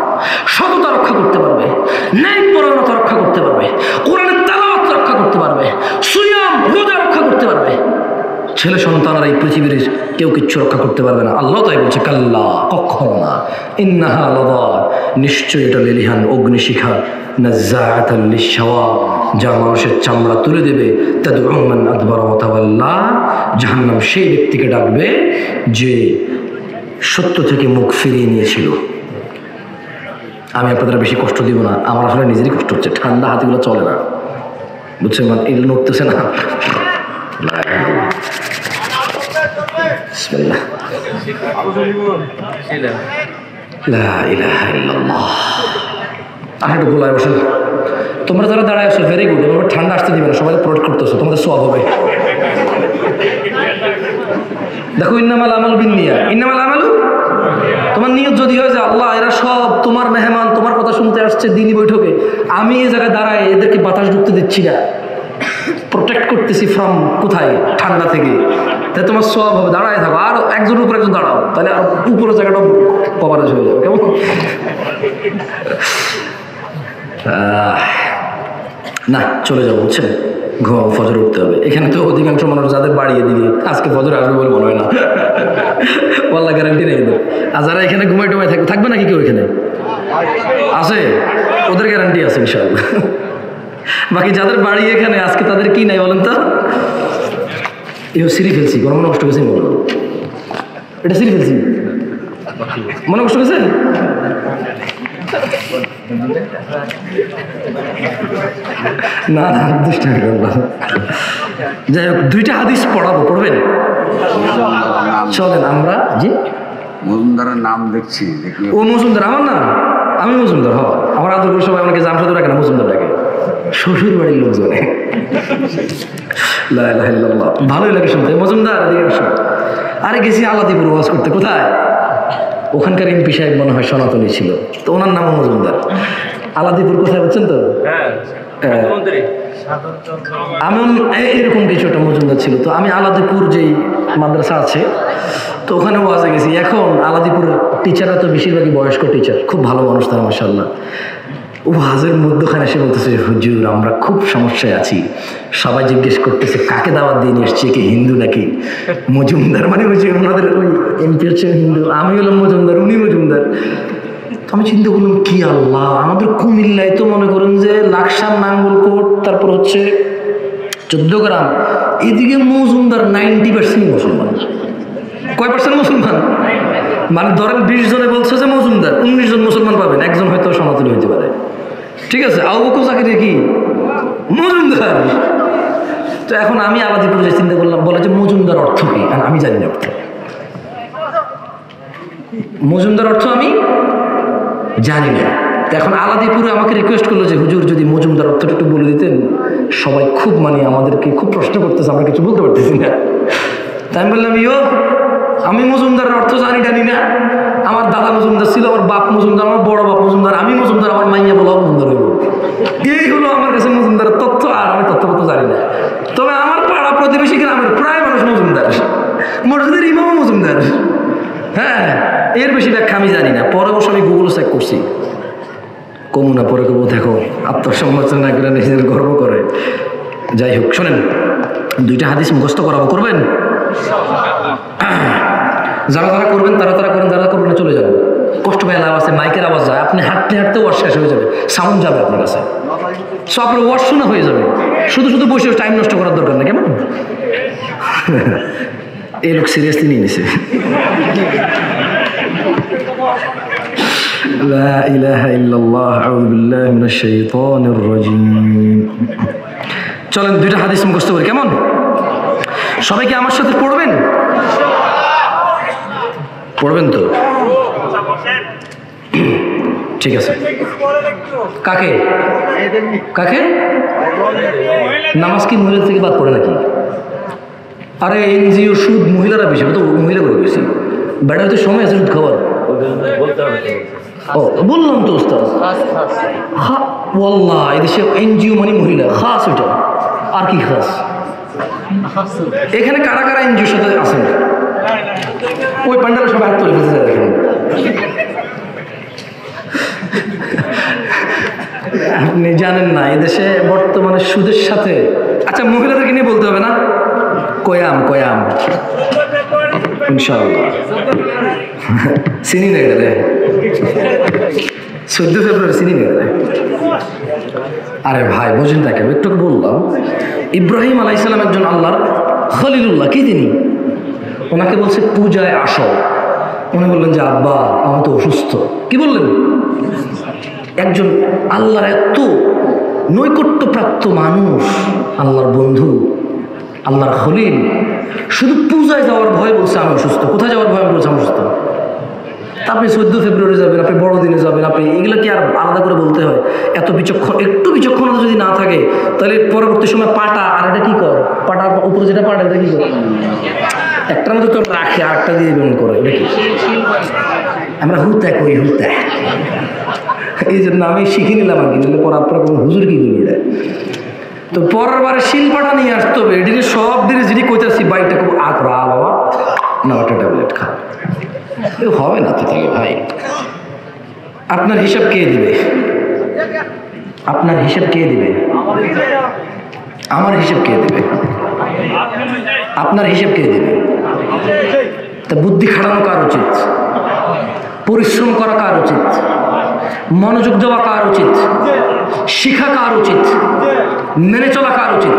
সততা রক্ষা করতে পারবে, ন্যায়পরায়ণতা রক্ষা করতে পারবে, কোরআনের তেলাওয়াত রক্ষা করতে পারবে, সিয়াম রোজা রক্ষা করতে পারবে। ছেলে সন্তানরা এই পৃথিবীর কেউ কিচ্ছু রক্ষা করতে পারবে না। আল্লাহ তাই বলছে কাল্লা, কখনো না, ইন্নাহা লাযা, নিশ্চয়ই এটা লেলিহান অগ্নিশিখা, নাযাআতাল লিশাওয়া, যা মানুষের চামড়া তুলে দেবে, তাদউ মান আদবারা ওয়া তাওয়াল্লা, জাহান্নাম সেই ব্যক্তিকে ডাকবে যে সত্য থেকে মুখ ফিরিয়ে নিয়েছিল। আমি আপনাদের বেশি কষ্ট দিব না, আমার আসলে নিজেরই কষ্ট হচ্ছে, ঠান্ডা হাতিগুলো চলে না, বুঝছেন? মানে এগুলো নড়তেছে না। বিসমিল্লাহ, লা ইলাহা ইল্লাল্লাহ। আরেকটু গোলায় বসেন। তোমরা যারা দাঁড়ায় আসো ভেরি গুড, এবার ঠান্ডা আসতে দিবে না, সবাই প্রোটেক্ট করতেছো, তোমাদের সওয়াব হবে। দেখো ইন্নামাল আমাল বিন্নিয়াত, ইন্নামাল আমালু, তোমার নিয়ত যদি হয় যে আল্লাহ এরা সব তোমার মেহমান, তোমার কথা শুনতে আসছে দিনী বৈঠকে, আমি এই জায়গায় দাঁড়ায় এদেরকে বাতাস ঢুকতে দিচ্ছি না, প্রোটেক্ট করতেছি ফ্রম কোথায়, ঠান্ডা থেকে, তাই তোমার সওয়াব হবে। দাঁড়ায় থাকো, আর একজনের উপর একজন দাঁড়াও, তাহলে আর উপরের জায়গাটা কভারেজ হয়ে যাবে। কেমন? না চলে যাবো, বুঝছেন? ঘুমাবো, ফজর উঠতে হবে। এখানে তো অধিকাংশ মানুষ যাদের বাড়িয়ে দিবে আজকে ফজর আসবে বলে মনে হয় না, ওয়াল্লাহ গ্যারান্টি নেই কিন্তু। আর যারা এখানে ঘুমাই টুমাই থাকবে নাকি কেউ এখানে আছে, ওদের গ্যারান্টি আছে ইনশাআল্লাহ। বাকি যাদের বাড়ি এখানে আজকে তাদের কি নাই বলেন তো? এও সিঁড়ি ফেলছি, কোনো মনে কষ্ট গেছে? বলো এটা সিঁড়ি ফেলছি, মনে কষ্ট গেছে? না না দুষ্টা করলাম। যাই হোক, 2টা হাদিস পড়াবো, পড়বেন? চলেন আমরা। জি মজুমদারের নাম দেখছি। ও মজুমদার আমার না, আমি মজুমদার। হওয়া আমার আদর করে সবাই আমাকে জামশেদুর ডাকে না, মজুমদার ডাকে, শ্বশুর বাড়ির লোকজনে। লা ইলাহা ইল্লাল্লাহ, ভালোই লাগে শুনতে। মজুমদার এদিকে আসো। আরে গেছি আলাদিপুর ওয়াজ করতে। কোথায়? ওখানকার এমপি সাহেব মনে হয় সনাতনী ছিল, তো ওনার নাম মজুমদার। আলাদিপুর কোথায় বলছেন তো? আমি এরকম কিছু একটা মজুমদার ছিল। তো আমি আলাদিপুর যেই মাদ্রাসা আছে তো ওখানে ওয়াজে গেছি। এখন আলাদিপুরের টিচাররা তো বেশিরভাগই বয়স্ক টিচার, খুব ভালো মানুষ তারা মাশাআল্লাহ। ওয়াজের মধ্যখানে এসে বলতেছে, হুজুর আমরা খুব সমস্যায় আছি, সবাই জিজ্ঞেস করতেছে কাকে দাওয়াত দিয়ে নিয়ে এসছে, কি হিন্দু নাকি? মজুমদার মানে ওই যে ওনাদের ওই এমপি হচ্ছে হিন্দু, আমি হলাম মজুমদার, উনি মজুমদার। আমি চিন্তা করলাম কি আল্লাহ, আমাদের কুমিল্লায় তো মনে করেন যে লাকসাম, নাঙ্গলকোট, তারপর হচ্ছে 14 গ্রাম, এদিকে মজুমদার 90% মুসলমান। কয় পার্সেন্ট মুসলমান? মানে ধরেন 20 জনে বলছে যে মজুমদার, 19 জন মুসলমান পাবেন, একজন হয়তো সনাতনী হইতে পারে। ঠিক আছে, আবু বকর জাকির কি মজুমদার? তো এখন আমি আলাদিপুরে যে চিন্তা করলাম, বলে যে মজুমদার অর্থ কি, আর আমি জানি না অর্থ। মজুমদার অর্থ আমি জানি না। তো এখন আলাদিপুরে আমাকে রিকোয়েস্ট করলো যে হুজুর যদি মজুমদার অর্থটা একটু বলে দিতেন, সবাই খুব মানে আমাদেরকে খুব প্রশ্ন করতেছে, আমরা কিছু বলতে পারতেছি না। তাই আমি বললাম আমি মজুমদারের অর্থ জানি না, আমার দাদা মজুমদার ছিল, আমার বাপ মজুমদার, আমার বড় বাপ মজুমদার, আমি মজুমদার, আমার মাইয়া বলা মজুমদার হইব। এই হলো আমার কাছে মজুমদারের তথ্য, আর আমি তথ্য জানি না। তবে আমার পাড়া প্রতিবেশী গ্রামের প্রায় মানুষ মজুমদার, মসজিদের ইমামও মজুমদার। হ্যাঁ, এর বেশি ব্যাখ্যা আমি জানি না। পরে অবশ্য আমি গুগল চেক করছি, কমু না পরে কবু দেখো আত্মসমালোচনা করে নিজের গর্ব করে। যাই হোক, শোনেন, দুইটা হাদিস মুখস্থ করাবো, করবেন? যারা যারা করবেন তারা তারা করেন, যারা করবেন চলে যাবেন। কষ্ট পায় লাভ আছে, মাইকের আওয়াজ যায়, আপনি হাঁটতে হাঁটতে ওয়াশ শেষ হয়ে যাবে, সাউন্ড যাবে আপনার কাছে, সব আপনার ওয়াশ শোনা হয়ে যাবে। শুধু শুধু বসে টাইম নষ্ট করার দরকার নেই, কেমন? এই লোক সিরিয়াসলি নিয়ে নিছে। লা ইলাহা ইল্লাল্লাহ, আউযু বিল্লাহি মিনাশ শাইতানির রাজিম। চলেন দুইটা হাদিস মুখস্থ করি, কেমন? সবাই কি আমার সাথে পড়বেন? পড়বেন তো? ঠিক আছে। কাকে কাকে নামাজ কি মহিলা থেকে বাদ পড়ে নাকি? আরে এনজিও সুদ মহিলারা বেশি, তো মহিলা করে বেশি। বেড়া হয়তো সময় আছে সুদ খাবার। ও বললাম তো ওস্তাদ, ওয়াল্লাহ এদেশে এনজিও মানে মহিলা খাস, ওইটা আর কি খাস? এখানে কারা কারা এনজিওর সাথে আছেন? ওই পান্ডারা সবাই হাত তুলে ফেলতে দেখেন। আপনি জানেন না এদেশে বর্তমানে সুদের সাথে, আচ্ছা মহিলাদেরকে নিয়ে বলতে হবে না, কয়াম কয়াম ইনশাআল্লাহ চিনি না এটা রে, 14 ফেব্রুয়ারি চিনি না রে। আরে ভাই বোঝেন তাকে, একটু বললাম ইব্রাহিম আলাইহিস সালাম একজন আল্লাহর খলিলুল্লাহ, কি তিনি? ওনাকে বলছে পূজায় আসো। উনি বললেন যে আব্বা আমি তো অসুস্থ। কি বললেন? একজন আল্লাহর এত নৈকট্যপ্রাপ্ত মানুষ, আল্লাহর বন্ধু, আল্লাহর খলিল, শুধু পূজায় যাওয়ার ভয় বলছে আমি অসুস্থ। কোথায় যাওয়ার ভয় বলছে আমি অসুস্থ? আপনি 14 ফেব্রুয়ারি যাবেন, আপনি বড়দিনে যাবেন, আপনি এগুলো কি আর আলাদা করে বলতে হয়? এত বিচক্ষণ, একটু বিচক্ষণতা যদি না থাকে তাহলে পরবর্তী সময় পাটা, আর এটা কি কর, পাটার উপরে যেটা পাটা এটা কি করে? একটার মধ্যে তো রাখে আর একটা দিয়ে বেমন করে, এটা কি? আমরা হুতা কই, হুতা। এই জন্য আমি শিখে নিলাম আর কি, নিলে পর আপনার কোনো হুজুর কি করবো এটা। তো পরের বারে শিলপাটা নিয়ে আসতে হবে, এটিকে সব দিনে যিনি কইতাছি বাইকটা খুব আকরা বাবা না, ওটা ট্যাবলেট খা, হবে না তো তাহলে ভাই। আপনার হিসাব কে দিবে? আপনার হিসাব কে দিবে? আমার হিসাব কে দিবে? আপনার হিসাব কে দিবে? তা বুদ্ধি খাটানো কার উচিত? পরিশ্রম করা কার উচিত? মনোযোগ দেওয়া কার উচিত? শিখা কার উচিত? মেনে চলা কার উচিত?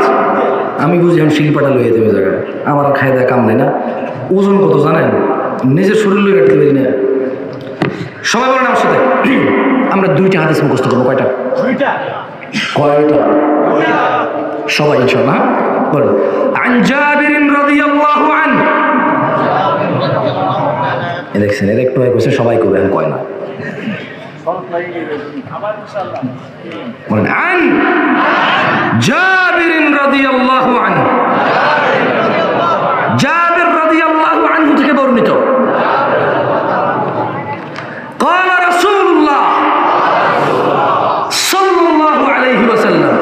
আমি বুঝি আমি শিল্পাটা লইয়ে দেবে জায়গায়, আমার খাই দেয় কাম দেয় না। ওজন কত জানেন? নিজের শরীর লইয়ে রাখতে পারি না। সবাই বলেন আমার সাথে, আমরা দুইটা হাদিস মুখস্থ করবো। কয়টা? কয়টা? সবাই ইনশাআল্লাহ বলেন। আন জাবির রাদিয়াল্লাহু আনহু, দেখছেন এর একটু কইছে সবাই কবে, আমি কয় না। বলেন আন জাবির রাদিয়াল্লাহু আনহু, জাবির রাদিয়াল্লাহু আনহু থেকে বর্ণিত, قال رسول الله صلى الله عليه وسلم,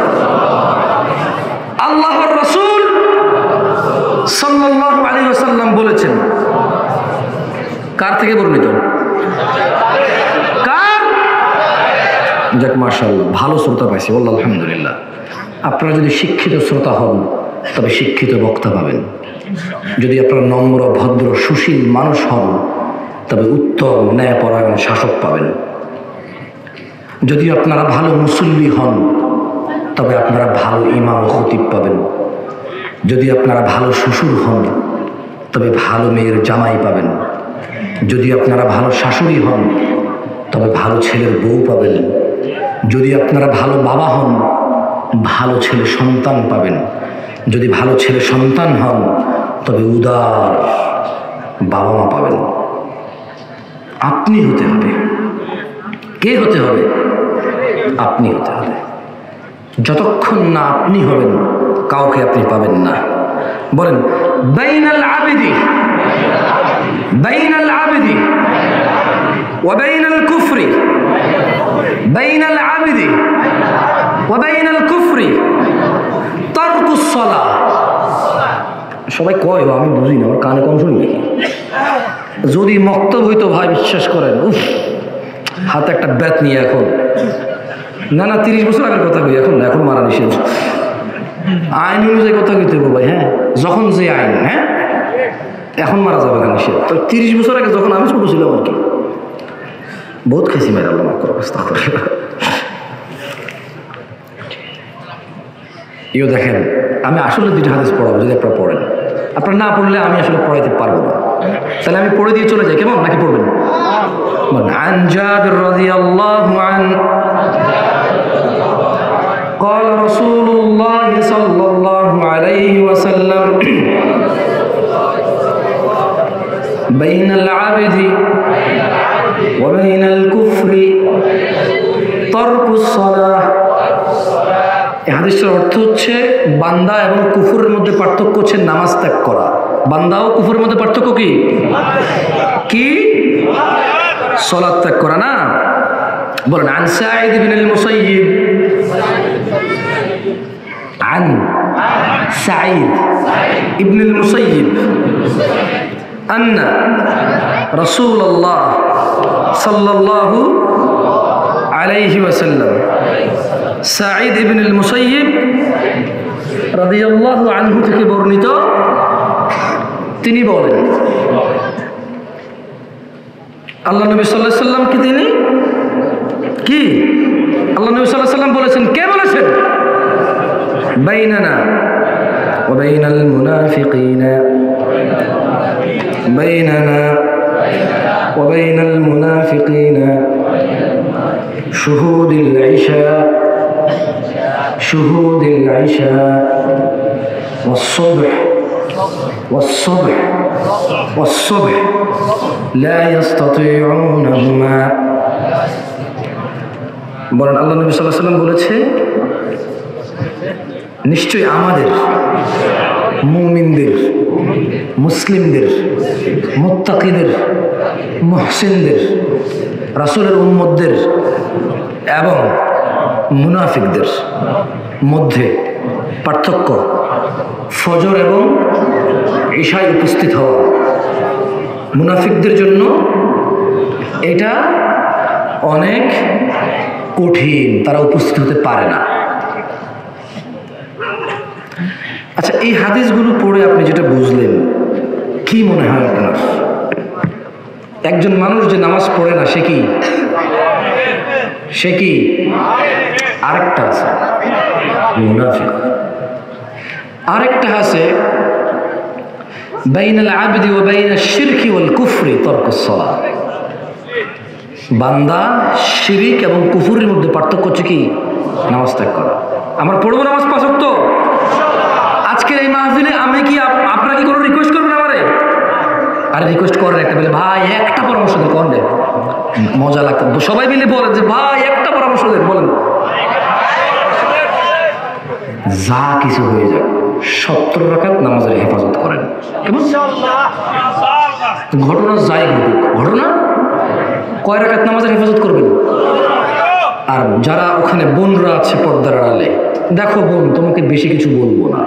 আল্লাহর রাসূল সাল্লাল্লাহু আলাইহি ওয়াসাল্লাম বলেছেন। কার থেকে বর্ণিত? কার? যাক মাশাআল্লাহ, ভালো শ্রোতা পাইছি, বললাম আলহামদুলিল্লাহ। আপনারা যদি শিক্ষিত শ্রোতা হন তবে শিক্ষিত বক্তা পাবেন। যদি আপনারা নম্র, ভদ্র, সুশীল মানুষ হন তবে উত্তম ন্যায়পরায়ণ শাসক পাবেন। যদি আপনারা ভালো মুসল্লি হন তবে আপনারা ভালো ইমাম খতিব পাবেন। যদি আপনারা ভালো শ্বশুর হন তবে ভালো মেয়ের জামাই পাবেন। যদি আপনারা ভালো শাশুড়ি হন তবে ভালো ছেলের বউ পাবেন। যদি আপনারা ভালো বাবা হন ভালো ছেলে সন্তান পাবেন। যদি ভালো ছেলে সন্তান হন তবে উদার বাবা মা পাবেন। আপনি হতে হবে। কে হতে হবে? আপনি হতে হবে। যতক্ষণ না আপনি হবেন কাউকে আপনি পাবেন না। বলেন বাইনাল আবিদি, বাইনাল আবিদি ওয়া বাইনাল কুফরি, বাইনাল আবিদি ওয়া বাইনাল কুফরি তারকুস সালাহ। সবাই কয়, আমি বুঝি না, আমার কানে কম শুনি নাকি? যদি মক্তব হইতো ভাই বিশ্বাস করেন, উফ, হাতে একটা ব্যাট নিয়ে এখন না 30 বছর আগের কথা কই, এখন না, এখন মারা নিষেধ, আইন অনুযায়ী কথা কইতে হবে ভাই। হ্যাঁ, যখন যে আইন, হ্যাঁ এখন মারা যাবে না নিষেধ। তো 30 বছর আগে যখন আমি ছোট ছিলাম আর কি, বহুত খাইছি মেয়ের, আল্লাহ মাফ করো, ইও দেখেন, আমি আসলে 2টা হাদিস পড়াবো, যদি আপনারা পড়েন। আপনারা না পড়লে আমি আসলে পড়াইতে পারবো না, তাহলে আমি পড়ে দিয়ে চলে যাই, কেমন নাকি পড়বেন? عن جابر رضي الله عنه قال رسول الله صلى الله عليه وسلم بين العبد وبين الكفر ترك الصلاة। এই হাদিসের অর্থ হচ্ছে বান্দা এবং কুফরের মধ্যে পার্থক্য হচ্ছে নামাজ ত্যাগ করা। বান্দা ও কুফরের মধ্যে পার্থক্য কি? কি? সালাত ত্যাগ করা না। বলেন আন সাঈদ ইবনে আল-মুসাইয়িব, আন সাঈদ ইবনে আল-মুসাইয়িব আন্না রাসূলুল্লাহ সাল্লাল্লাহু আলাইহি ওয়াসাল্লাম, সাঈদ ইবনে আল-মুসাইয়িব রাদিয়াল্লাহু আনহু থেকে বর্ণিত, তিনি বলেন আল্লাহ নবী সাল্লাল্লাহু আলাইহি ওয়াসাল্লাম তিনি কি? আল্লাহ নবী সাল্লাল্লাহু আলাইহি ওয়াসাল্লাম বলেছেন, কে বলেছেন? বাইনানা ওয়া বাইনাল মুনাফিকিনা, বাইনানা ওয়া বাইনাল মুনাফিকিনা শুহুদুল ইশা, শুহুদুল ইশা والصبح والصبح والصبح لا يستطيعونهما। বলেন আল্লাহ নবী সাল্লাল্লাহু আলাইহি ওয়াসাল্লাম বলেছে, নিশ্চয়ই আমাদের মুমিনদের, মুসলিমদের, মুত্তাকিদের, মুহসিনদের, রাসূলের উম্মতদের এবং মুনাফিকদের মধ্যে পার্থক্য ফজর এবং ইশায় উপস্থিত হওয়া। মুনাফিকদের জন্য এটা অনেক কঠিন, তারা উপস্থিত হতে পারে না। আচ্ছা, এই হাদিসগুলো পড়ে আপনি যেটা বুঝলেন, কি মনে হয় আপনার? একজন মানুষ যে নামাজ পড়ে না, সে কি? সে কি? আরেকটা আছে মুনাফিক, আরেকটা আছে বাইনাল আবদি ওয়া বাইনাশ শিরকি ওয়াল কুফরি তারকুস সালাহ। বান্দা শিরিক এবং কুফরের মধ্যে পার্থক্য হচ্ছে কি? নামাজ ত্যাগ করা। আমরা পড়বো নামাজ 5 ওয়াক্ত। আজকের এই মাহফিলে আমি কি আপনারা কি কোনো রিকোয়েস্ট করবেন আমারে? আরে রিকোয়েস্ট করেন একটা, বলে ভাই একটা পরামর্শ দেন, কোন দেন? মজা লাগতো, সবাই মিলে বলেন যে ভাই একটা পরামর্শ দেন, বলেন। যা কিছু হয়ে যায় 70 রাকাত নামাজের হেফাজত করেন, কেমন? ঘটনা যাই ঘটুক, ঘটনা কয় রাকাত নামাজের হেফাজত করবেন? আর যারা ওখানে বোনরা আছে পর্দার আড়ালে, দেখো বোন, তোমাকে বেশি কিছু বলবো না,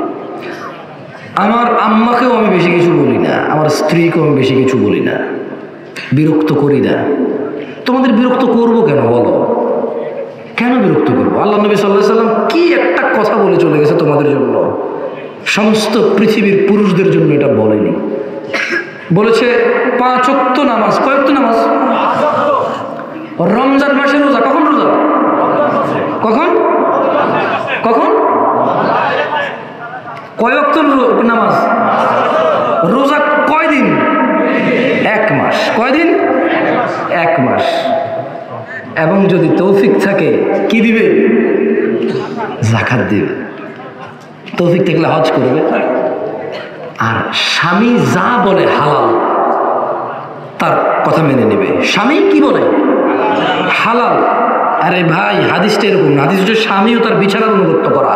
আমার আম্মাকেও আমি বেশি কিছু বলি না, আমার স্ত্রীকেও আমি বেশি কিছু বলি না, বিরক্ত করি না। তোমাদের বিরক্ত করবো কেন বলো? কেন বিরক্ত করবো? আল্লাহ নবী সাল্লাল্লাহু আলাইহি ওয়াসাল্লাম কি একটা কথা বলে চলে গেছে তোমাদের জন্য, সমস্ত পৃথিবীর পুরুষদের জন্য এটা বলেনি। বলেছে 5 ওয়াক্ত নামাজ। কয় ওয়াক্ত নামাজ? রমজান মাসে রোজা। কখন রোজা? কখন কখন? কয় ওয়াক্ত নামাজ? রোজা কয় দিন? 1 মাস। কয় দিন? 1 মাস। এবং যদি তৌফিক থাকে কি দিবে? যাকাত দিবে। তৌফিক থাকলে হজ করবে। আর স্বামী যা বলে হালাল, তার কথা মেনে নেবে। স্বামী কি বলে? হালাল। আরে ভাই, হাদিসটা এরকম না। হাদিস হচ্ছে স্বামীও তার বিছানার অনুগত্য করা,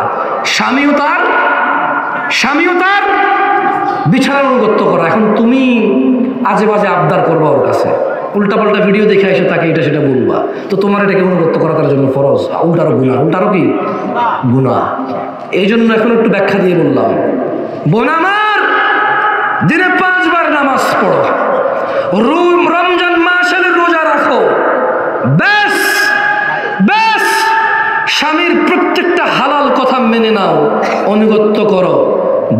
স্বামীও তার বিছানার অনুগত্য করা। এখন তুমি আজে বাজে আবদার করবা ওর কাছে, উল্টাপাল্টা ভিডিও দেখে এসে তাকে এটা সেটা বলবা, তো তোমার এটাকে অনুগত্য করা তার জন্য ফরজ, উল্টারও গুনাহ। উল্টারও কি? গুনাহ। এই জন্য এখন একটু ব্যাখ্যা দিয়ে বললাম, বোন আমার, দিনে 5 বার নামাজ পড়ো, রমজান মাসের রোজা রাখো, ব্যাস ব্যাস, স্বামীর প্রত্যেকটা হালাল কথা মেনে নাও, অনুগত্য করো,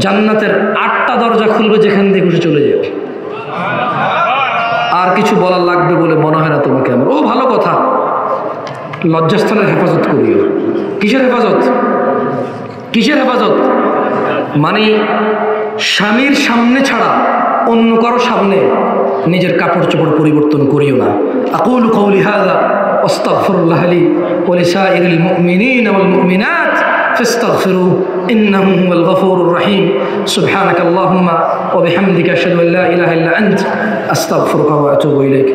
জান্নাতের 8টা দরজা খুলবে, যেখান দিয়ে খুশি চলে যাও। আর কিছু বলার লাগবে বলে মনে হয় না তোমাকে আমার। ও ভালো কথা, লজ্জাস্থানের হেফাজত করিও। কিসের হেফাজত? কিসের হেফাজত? মানে স্বামীর সামনে ছাড়া অন্য কারো সামনে নিজের কাপড় চোপড় পরিবর্তন করিও না। আকুলু কওলি হাযা আস্তাগফিরুল্লাহ লি ওয়া লিসাইরিল মুমিনিনা ওয়াল মুমিনাত ফাস্তাগফিরু ইন্নাহু হুয়াল গফুরুর রহিম। সুবহানাকাল্লাহুম্মা ওয়া বিহামদিকা আশহাদু আল্লা ইলাহা ইল্লা আনতা আস্তাগফিরুকা ওয়া আতুবু ইলাইক।